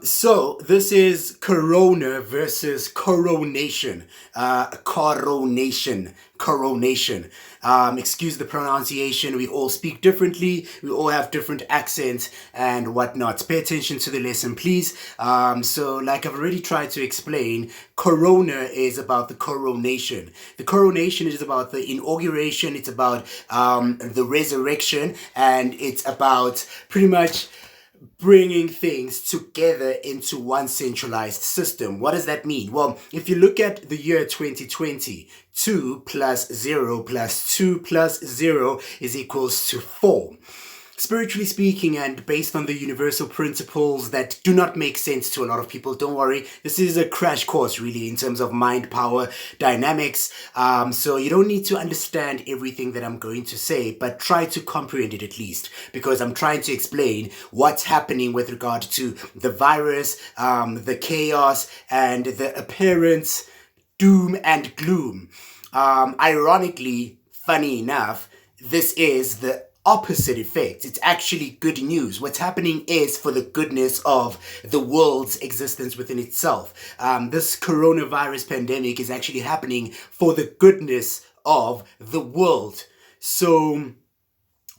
So this is Corona versus Coronation. Coronation. Excuse the pronunciation. We all speak differently. We all have different accents and whatnot. Pay attention to the lesson, please. So, like I've already tried to explain, Corona is about the coronation. The coronation is about the inauguration. It's about the resurrection, and it's about pretty much bringing things together into one centralized system. What does that mean? Well, if you look at the year 2020, 2 plus 0 plus 2 plus 0 is equals to 4. Spiritually speaking, and based on the universal principles that do not make sense to a lot of people, don't worry, this is a crash course really in terms of mind power dynamics. So you don't need to understand everything that I'm going to say, but try to comprehend it at least, because I'm trying to explain what's happening with regard to the virus, the chaos, and the apparent doom and gloom. Ironically, funny enough, this is the opposite effect. It's actually good news. What's happening is for the goodness of the world's existence within itself. This coronavirus pandemic is actually happening for the goodness of the world. So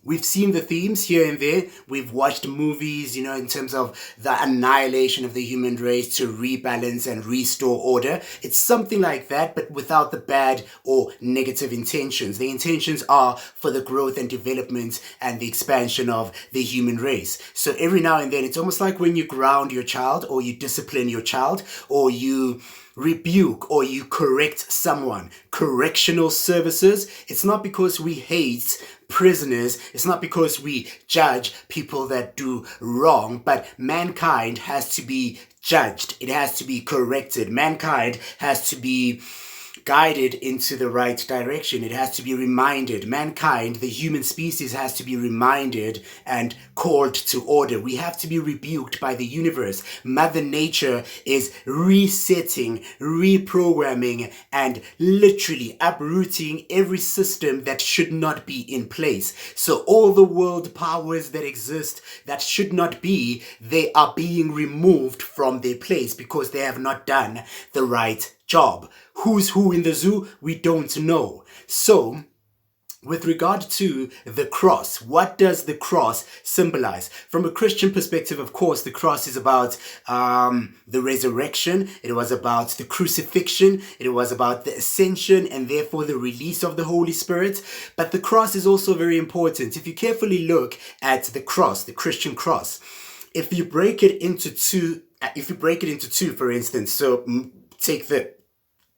we've seen the themes here and there. We've watched movies, in terms of the annihilation of the human race to rebalance and restore order. It's something like that, but without the bad or negative intentions. The intentions are for the growth and development and the expansion of the human race. So every now and then, it's almost like when you ground your child or you discipline your child or you rebuke or you correct someone. Correctional services, it's not because we hate prisoners, it's not because we judge people that do wrong, but mankind has to be judged, it has to be corrected, mankind has to be guided into the right direction. It has to be reminded. Mankind, the human species, has to be reminded and called to order. We have to be rebuked by the universe. Mother Nature is resetting, reprogramming, and literally uprooting every system that should not be in place. So all the world powers that exist that should not be, they are being removed from their place because they have not done the right job. Who's who in the zoo? We don't know. So, with regard to the cross, what does the cross symbolize? From a Christian perspective, of course, the cross is about the resurrection. It was about the crucifixion. It was about the ascension and therefore the release of the Holy Spirit. But the cross is also very important. If you carefully look at the cross, the Christian cross, if you break it into two, for instance, so take the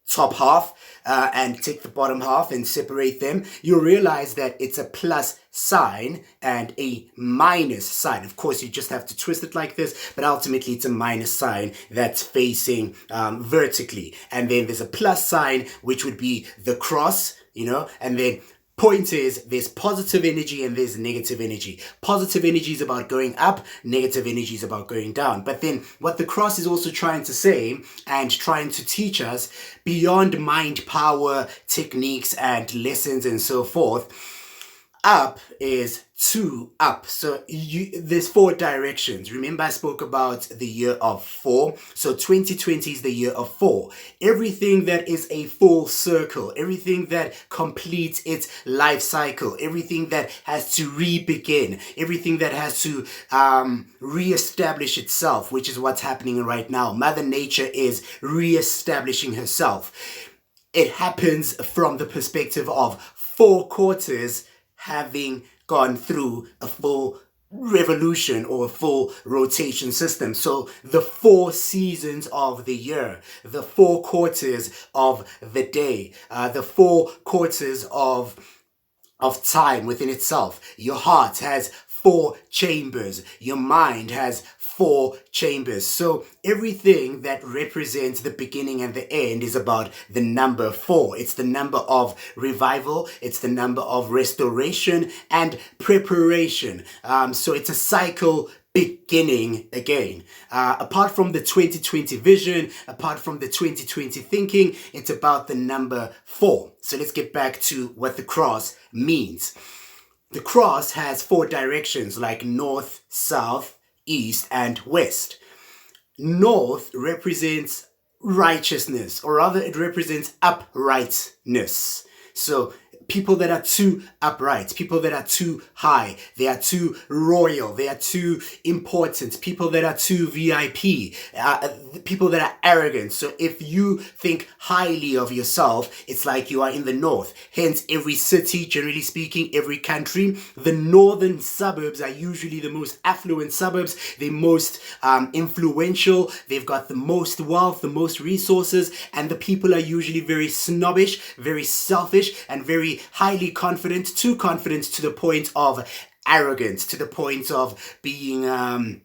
top half and take the bottom half and separate them, you'll realize that it's a plus sign and a minus sign. Of course, you just have to twist it like this, but ultimately it's a minus sign that's facing vertically. And then there's a plus sign, which would be the cross, and then point is there's positive energy and there's negative energy. Positive energy is about going up, negative energy is about going down. But then what the cross is also trying to say and trying to teach us beyond mind power techniques and lessons and so forth, up is two up. So there's four directions. Remember I spoke about the year of 4. So 2020 is the year of 4. Everything that is a full circle, everything that completes its life cycle, everything that has to re-begin, everything that has to re-establish itself, which is what's happening right now. Mother Nature is re-establishing herself. It happens from the perspective of 4 quarters having gone through a full revolution or a full rotation system. So the 4 seasons of the year, the 4 quarters of the day, the 4 quarters of time within itself. Your heart has 4 chambers. Your mind has 4 chambers. So everything that represents the beginning and the end is about the number 4. It's the number of revival. It's the number of restoration and preparation. So it's a cycle beginning again. Apart from the 2020 vision, apart from the 2020 thinking, it's about the number 4. So let's get back to what the cross means. The cross has 4 directions like north, south, east, and west. north represents righteousness, or rather, it represents uprightness. So people that are too upright, people that are too high, they are too royal, they are too important, people that are too VIP, people that are arrogant. So if you think highly of yourself, it's like you are in the north. Hence, every city, generally speaking, every country, the northern suburbs are usually the most affluent suburbs, the most influential, they've got the most wealth, the most resources, and the people are usually very snobbish, very selfish, and very highly confident, too confident to the point of arrogance, to the point of being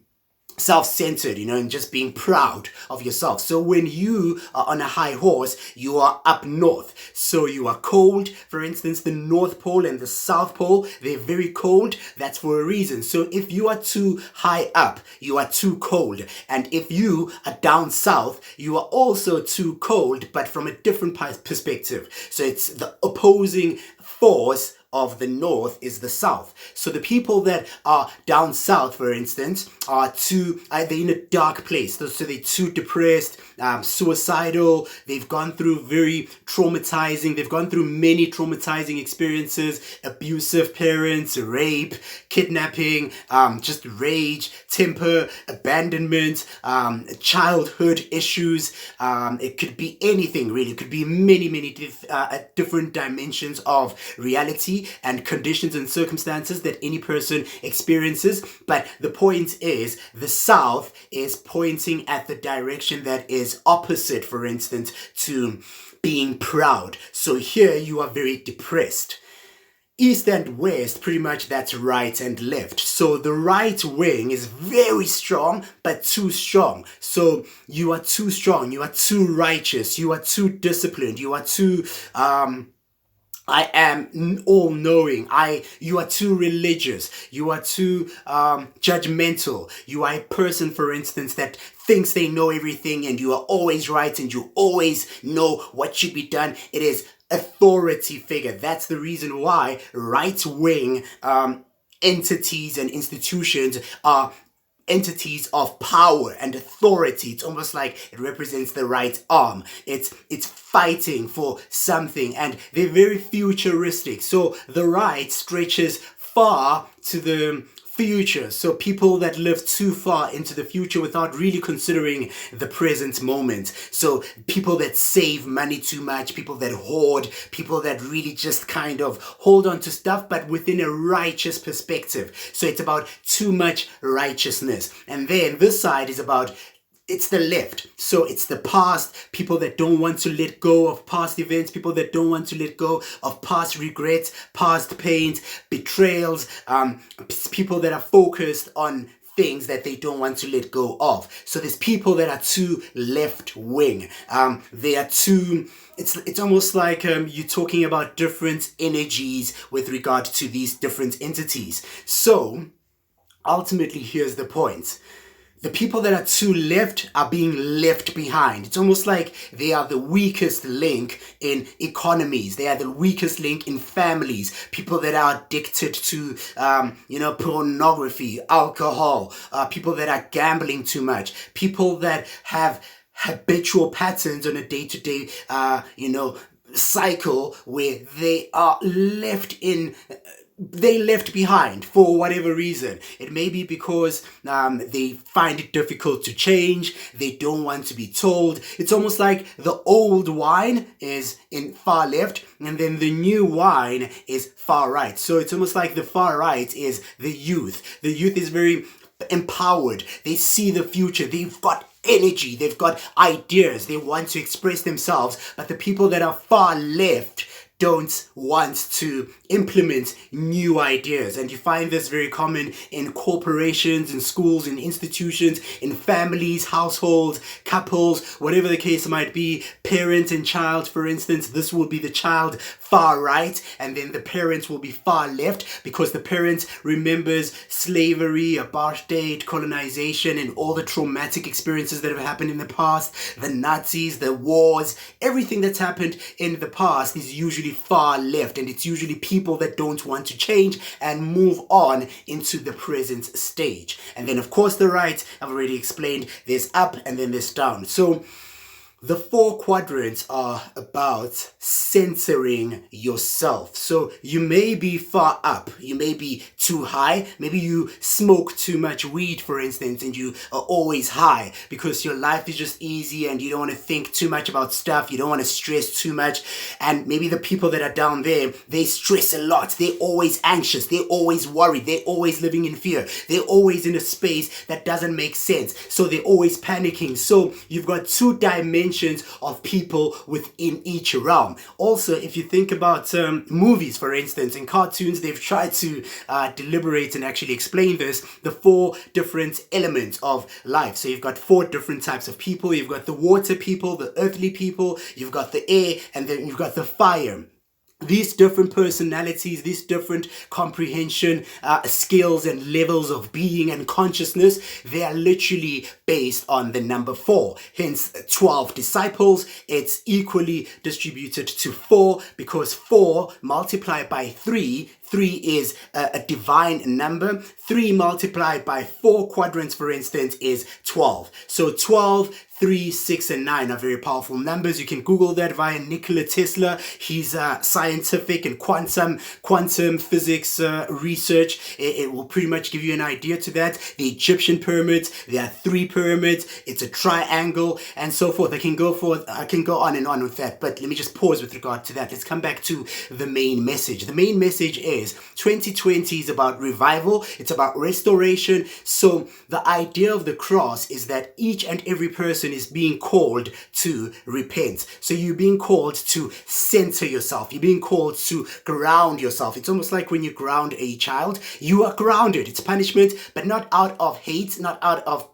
self-centered, and just being proud of yourself. So when you are on a high horse, you are up north. So you are cold. For instance, the North Pole and the South Pole, they're very cold. That's for a reason. So if you are too high up, you are too cold. And if you are down south, you are also too cold, but from a different perspective. So it's the opposing force of the north is the south. So the people that are down south, for instance, they're in a dark place. So they're too depressed, suicidal. They've gone through they've gone through many traumatizing experiences, abusive parents, rape, kidnapping, just rage, temper, abandonment, childhood issues. It could be anything really. It could be many different dimensions of reality and conditions and circumstances that any person experiences. But the point is, the south is pointing at the direction that is opposite, for instance, to being proud. So here you are very depressed. East and west, pretty much that's right and left. So the right wing is very strong, but too strong. So you are too strong, you are too righteous, you are too disciplined, you are too I am all-knowing. You are too religious. You are too judgmental. You are a person, for instance, that thinks they know everything and you are always right and you always know what should be done. It is authority figure. That's the reason why right-wing entities and institutions are entities of power and authority. It's almost like it represents the right arm. It's fighting for something, and they're very futuristic. So the right stretches far to the future. So people that live too far into the future without really considering the present moment. So people that save money too much, people that hoard, people that really just kind of hold on to stuff, but within a righteous perspective. So it's about too much righteousness. And then this side is about, it's the left. So it's the past, people that don't want to let go of past events, people that don't want to let go of past regrets, past pains, betrayals, people that are focused on things that they don't want to let go of. So there's people that are too left wing. They are too, it's almost like you're talking about different energies with regard to these different entities. So ultimately, here's the point. The people that are too left are being left behind. It's almost like they are the weakest link in economies. They are the weakest link in families. People that are addicted to, pornography, alcohol, people that are gambling too much, people that have habitual patterns on a day-to-day, cycle where they are left behind for whatever reason. It may be because they find it difficult to change. They don't want to be told. It's almost like the old wine is in far left and then the new wine is far right. So it's almost like the far right is the youth. The youth is very empowered. They see the future. They've got energy. They've got ideas. They want to express themselves. But the people that are far left don't want to implement new ideas. And you find this very common in corporations, in schools, in institutions, in families, households, couples, whatever the case might be. Parent and child, for instance, this will be the child far right, and then the parents will be far left, because the parent remembers slavery, apartheid, colonization, and all the traumatic experiences that have happened in the past, the Nazis, the wars, everything that's happened in the past is usually far left, and it's usually people people that don't want to change and move on into the present stage. And then, of course, the right, I've already explained, there's up and then there's down. So the four quadrants are about centering yourself. So you may be far up, you may be too high, maybe you smoke too much weed, for instance, and you are always high because your life is just easy and you don't want to think too much about stuff, you don't want to stress too much. And maybe the people that are down there, they stress a lot, they're always anxious, they're always worried, they're always living in fear, they're always in a space that doesn't make sense, so they're always panicking. So you've got two dimensions of people within each realm. Also, if you think about movies, for instance, in cartoons, they've tried to deliberate and actually explain this, the four different elements of life. So you've got four different types of people. You've got the water people, the earthly people, you've got the air, and then you've got the fire. These different personalities, these different comprehension skills and levels of being and consciousness, they are literally based on the number 4. Hence 12 disciples. It's equally distributed to 4 because 4 multiplied by 3 is a divine number. 3 multiplied by 4 quadrants, for instance, is 12. So 12, 3, 6, and 9 are very powerful numbers. You can Google that via Nikola Tesla. He's scientific and quantum physics research. It will pretty much give you an idea to that. The Egyptian pyramids, there are 3 pyramids. It's a triangle and so forth. I can go on and on with that, but let me just pause with regard to that. Let's come back to the main message. The main message is 2020 is about revival. It's about restoration. So the idea of the cross is that each and every person is being called to repent. So you're being called to center yourself. You're being called to ground yourself. It's almost like when you ground a child, you are grounded. It's punishment, but not out of hate, not out of